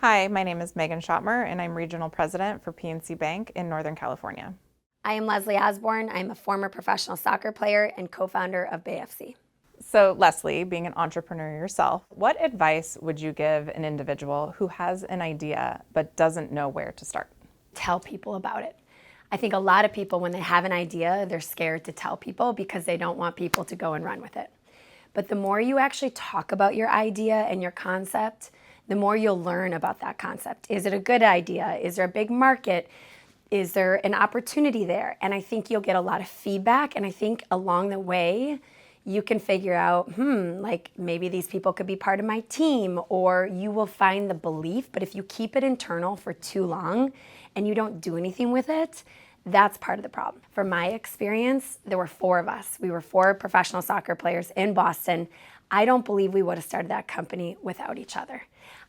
Hi, my name is Megan Schoettmer, and I'm Regional President for PNC Bank in Northern California. I am Leslie Osborne. I'm a former professional soccer player and co-founder of BFC. So, Leslie, being an entrepreneur yourself, what advice would you give an individual who has an idea but doesn't know where to start? Tell people about it. I think a lot of people, when they have an idea, they're scared to tell people because they don't want people to go and run with it. But the more you actually talk about your idea and your concept, the more you'll learn about that concept. Is it a good idea? Is there a big market? Is there an opportunity there? And I think you'll get a lot of feedback. And I think along the way, you can figure out, like maybe these people could be part of my team, or you will find the belief. But if you keep it internal for too long and you don't do anything with it, that's part of the problem. From my experience, there were 4 of us. We were 4 professional soccer players in Boston. I don't believe we would have started that company without each other.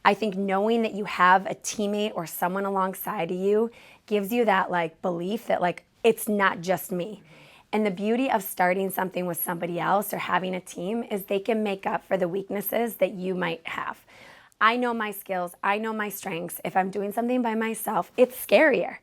I think knowing that you have a teammate or someone alongside of you gives you that belief that it's not just me. And the beauty of starting something with somebody else or having a team is they can make up for the weaknesses that you might have. I know my skills, I know my strengths. If I'm doing something by myself, it's scarier.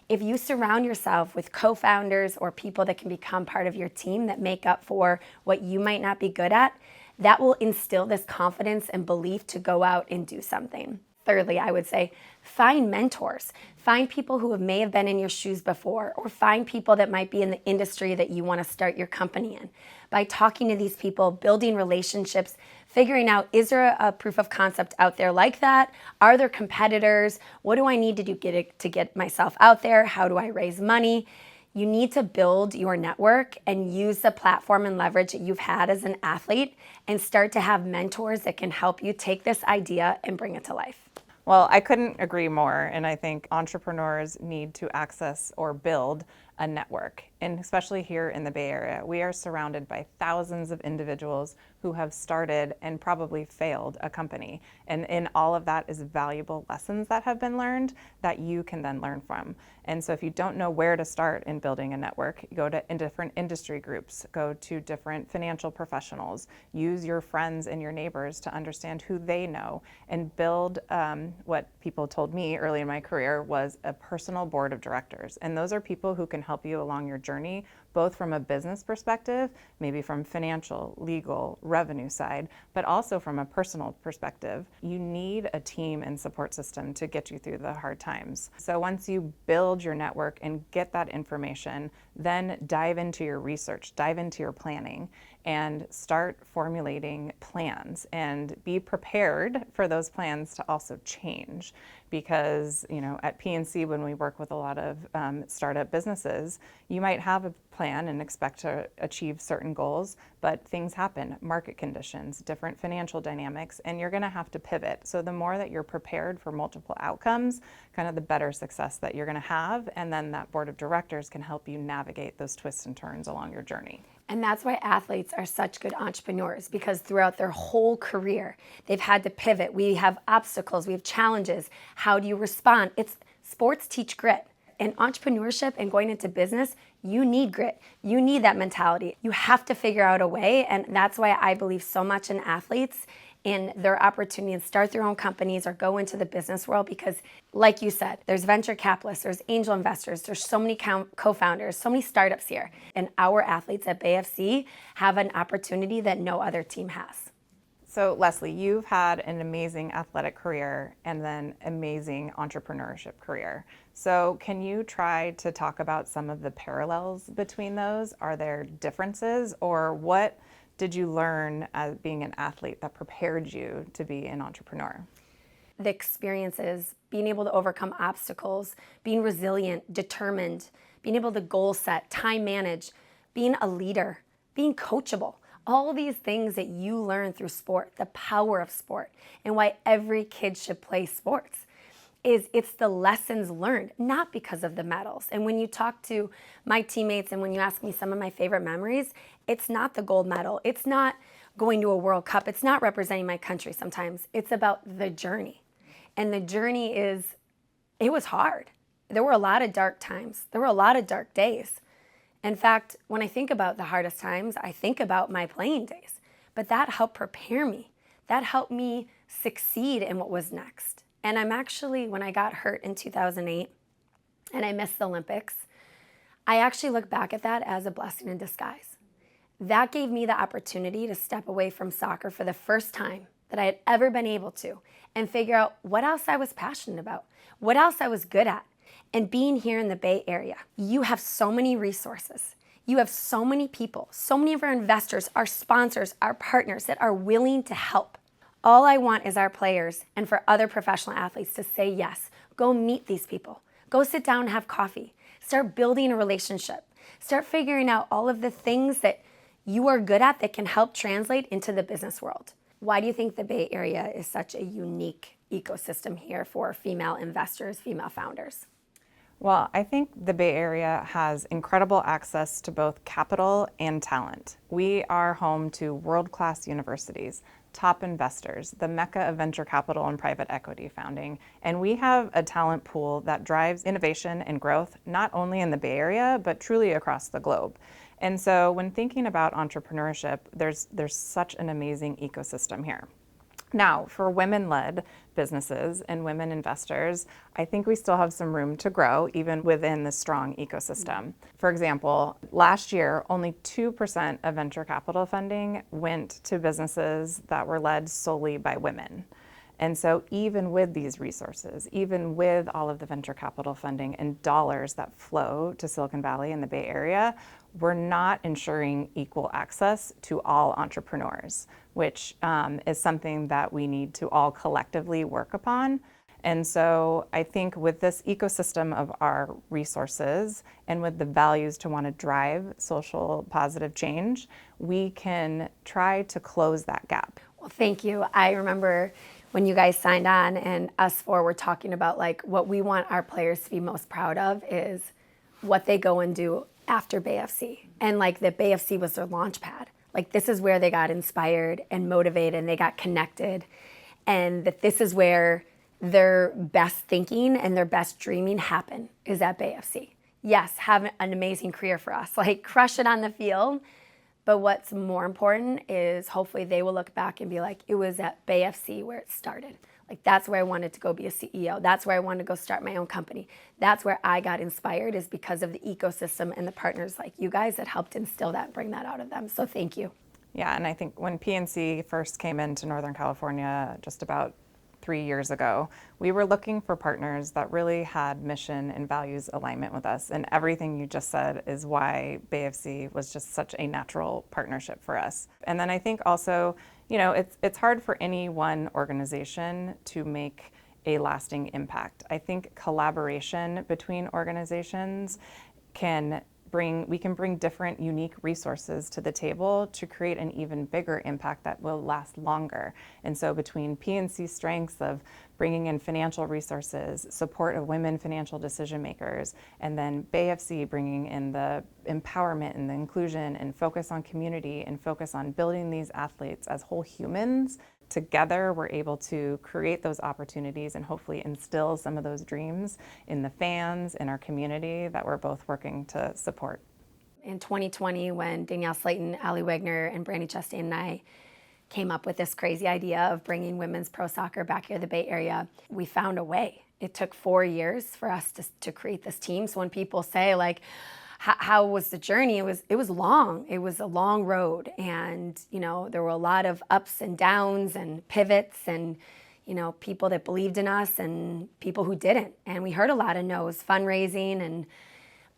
If you surround yourself with co-founders or people that can become part of your team that make up for what you might not be good at, that will instill this confidence and belief to go out and do something. Thirdly, I would say find mentors. Find people who may have been in your shoes before, or find people that might be in the industry that you want to start your company in. By talking to these people, building relationships, figuring out, is there a proof of concept out there like that? Are there competitors? What do I need to do to get myself out there? How do I raise money? You need to build your network and use the platform and leverage that you've had as an athlete and start to have mentors that can help you take this idea and bring it to life. Well, I couldn't agree more, and I think entrepreneurs need to access or build a network. And especially here in the Bay Area, we are surrounded by thousands of individuals who have started and probably failed a company. And in all of that is valuable lessons that have been learned that you can then learn from. And so if you don't know where to start in building a network, go to different industry groups, go to different financial professionals, use your friends and your neighbors to understand who they know, and build what people told me early in my career was a personal board of directors. And those are people who can help you along your journey, both from a business perspective, maybe from financial, legal, revenue side, but also from a personal perspective. You need a team and support system to get you through the hard times. So once you build your network and get that information, then dive into your research, dive into your planning, and start formulating plans and be prepared for those plans to also change. Because, at PNC, when we work with a lot of startup businesses, you might have a plan and expect to achieve certain goals, but things happen, market conditions, different financial dynamics, and you're gonna have to pivot. So the more that you're prepared for multiple outcomes, kind of the better success that you're gonna have, and then that board of directors can help you navigate those twists and turns along your journey. And that's why athletes are such good entrepreneurs, because throughout their whole career, they've had to pivot. We have obstacles, we have challenges. How do you respond? Sports teach grit. In entrepreneurship and going into business, you need grit. You need that mentality. You have to figure out a way, and that's why I believe so much in athletes and their opportunity to start their own companies or go into the business world, because like you said, there's venture capitalists, there's angel investors, there's so many co-founders, so many startups here. And our athletes at BFC have an opportunity that no other team has. So Leslie, you've had an amazing athletic career and then amazing entrepreneurship career. So can you try to talk about some of the parallels between those? Are there differences, or what did you learn as being an athlete that prepared you to be an entrepreneur? The experiences, being able to overcome obstacles, being resilient, determined, being able to goal set, time manage, being a leader, being coachable. All these things that you learn through sport, the power of sport, and why every kid should play sports. It's the lessons learned, not because of the medals. And when you talk to my teammates and when you ask me some of my favorite memories, it's not the gold medal. It's not going to a World Cup. It's not representing my country sometimes. It's about the journey. And the journey it was hard. There were a lot of dark times. There were a lot of dark days. In fact, when I think about the hardest times, I think about my playing days. But that helped prepare me. That helped me succeed in what was next. And I'm actually, when I got hurt in 2008 and I missed the Olympics, I actually look back at that as a blessing in disguise. That gave me the opportunity to step away from soccer for the first time that I had ever been able to and figure out what else I was passionate about, what else I was good at. And being here in the Bay Area, you have so many resources. You have so many people, so many of our investors, our sponsors, our partners that are willing to help. All I want is our players and for other professional athletes to say yes. Go meet these people. Go sit down and have coffee. Start building a relationship. Start figuring out all of the things that you are good at that can help translate into the business world. Why do you think the Bay Area is such a unique ecosystem here for female investors, female founders? Well, I think the Bay Area has incredible access to both capital and talent. We are home to world-class universities, top investors, the mecca of venture capital and private equity founding, and we have a talent pool that drives innovation and growth, not only in the Bay Area, but truly across the globe. And so when thinking about entrepreneurship, there's such an amazing ecosystem here. Now, for women-led businesses and women investors, I think we still have some room to grow even within the strong ecosystem. For example, last year, only 2% of venture capital funding went to businesses that were led solely by women. And so even with these resources, even with all of the venture capital funding and dollars that flow to Silicon Valley and the Bay Area, we're not ensuring equal access to all entrepreneurs, which is something that we need to all collectively work upon. And so I think with this ecosystem of our resources and with the values to want to drive social positive change, we can try to close that gap. Well, thank you. I remember when you guys signed on and us four were talking about like what we want our players to be most proud of is what they go and do after Bay FC. And like the Bay FC was their launch pad. Like this is where they got inspired and motivated and they got connected. And that this is where their best thinking and their best dreaming happen is at Bay FC. Yes, have an amazing career for us, like crush it on the field. But what's more important is hopefully they will look back and be like, it was at Bay FC where it started. Like that's where I wanted to go be a CEO. That's where I wanted to go start my own company. That's where I got inspired is because of the ecosystem and the partners like you guys that helped instill that and bring that out of them. So thank you. Yeah, and I think when PNC first came into Northern California just about 3 years ago, we were looking for partners that really had mission and values alignment with us. And everything you just said is why Bay FC was just such a natural partnership for us. And then I think also, you know, it's hard for any one organization to make a lasting impact. I think collaboration between organizations we can bring different unique resources to the table to create an even bigger impact that will last longer. And so between PNC strengths of bringing in financial resources, support of women financial decision makers, and then Bay FC bringing in the empowerment and the inclusion and focus on community and focus on building these athletes as whole humans, together we're able to create those opportunities and hopefully instill some of those dreams in the fans, in our community that we're both working to support. In 2020, when Danielle Slayton, Ali Wagner, and Brandy Chastain and I came up with this crazy idea of bringing women's pro soccer back here to the Bay Area, we found a way. It took 4 years for us to create this team. So when people say like, how was the journey? It was long. It was a long road, and you know there were a lot of ups and downs and pivots, and you know people that believed in us and people who didn't. And we heard a lot of no's, fundraising,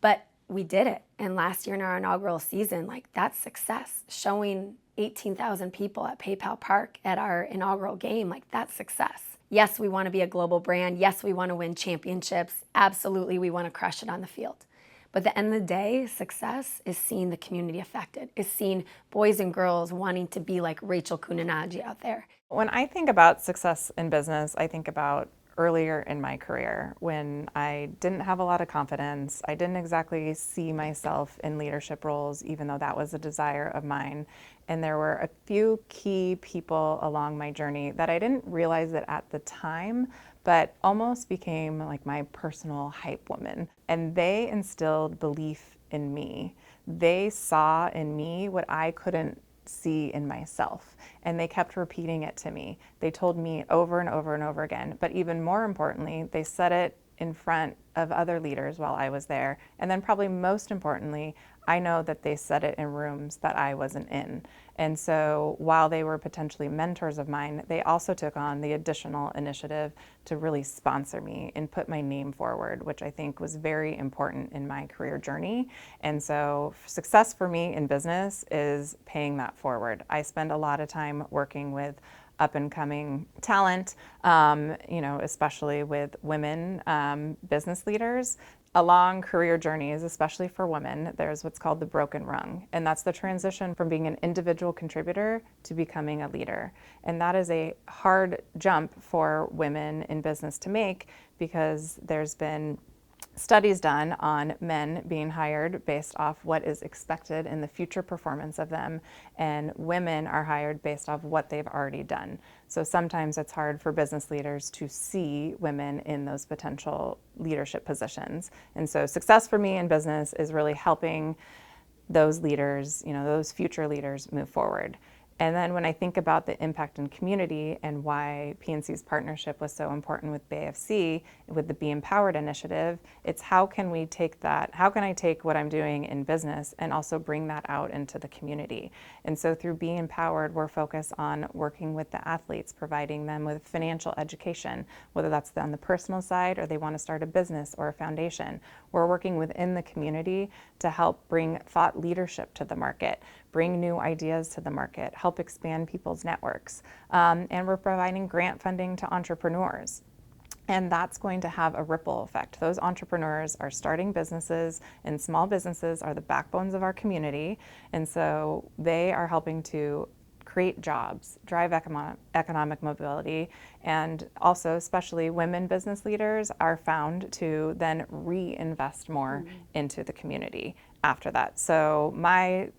but we did it. And last year in our inaugural season, like that's success. Showing 18,000 people at PayPal Park at our inaugural game, like that's success. Yes, we want to be a global brand. Yes, we want to win championships. Absolutely, we want to crush it on the field. But at the end of the day, success is seeing the community affected, is seeing boys and girls wanting to be like Rachel Kuninaji out there. When I think about success in business, I think about earlier in my career when I didn't have a lot of confidence. I didn't exactly see myself in leadership roles, even though that was a desire of mine. And there were a few key people along my journey that I didn't realize it at the time, but almost became like my personal hype woman. And they instilled belief in me. They saw in me what I couldn't see in myself. And they kept repeating it to me. They told me over and over and over again. But even more importantly, they said it in front of other leaders while I was there. And then probably most importantly, I know that they said it in rooms that I wasn't in. And so while they were potentially mentors of mine, they also took on the additional initiative to really sponsor me and put my name forward, which I think was very important in my career journey. And so success for me in business is paying that forward. I spend a lot of time working with up and coming talent, especially with women business leaders. Along career journeys, especially for women, there's what's called the broken rung. And that's the transition from being an individual contributor to becoming a leader. And that is a hard jump for women in business to make, because there's been studies done on men being hired based off what is expected in the future performance of them, and women are hired based off what they've already done. So sometimes it's hard for business leaders to see women in those potential leadership positions. And so success for me in business is really helping those leaders, those future leaders move forward. And then when I think about the impact in community and why PNC's partnership was so important with BAFC, with the Be Empowered initiative, it's how can I take what I'm doing in business and also bring that out into the community? And so through Be Empowered, we're focused on working with the athletes, providing them with financial education, whether that's on the personal side or they want to start a business or a foundation. We're working within the community to help bring thought leadership to the market, bring new ideas to the market, help expand people's networks. And we're providing grant funding to entrepreneurs. And that's going to have a ripple effect. Those entrepreneurs are starting businesses, and small businesses are the backbones of our community. And so they are helping to create jobs, drive economic mobility, and also especially women business leaders are found to then reinvest more into the community after that. So my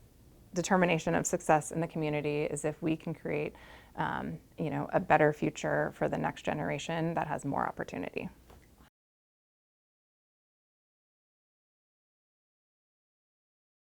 determination of success in the community is if we can create a better future for the next generation that has more opportunity.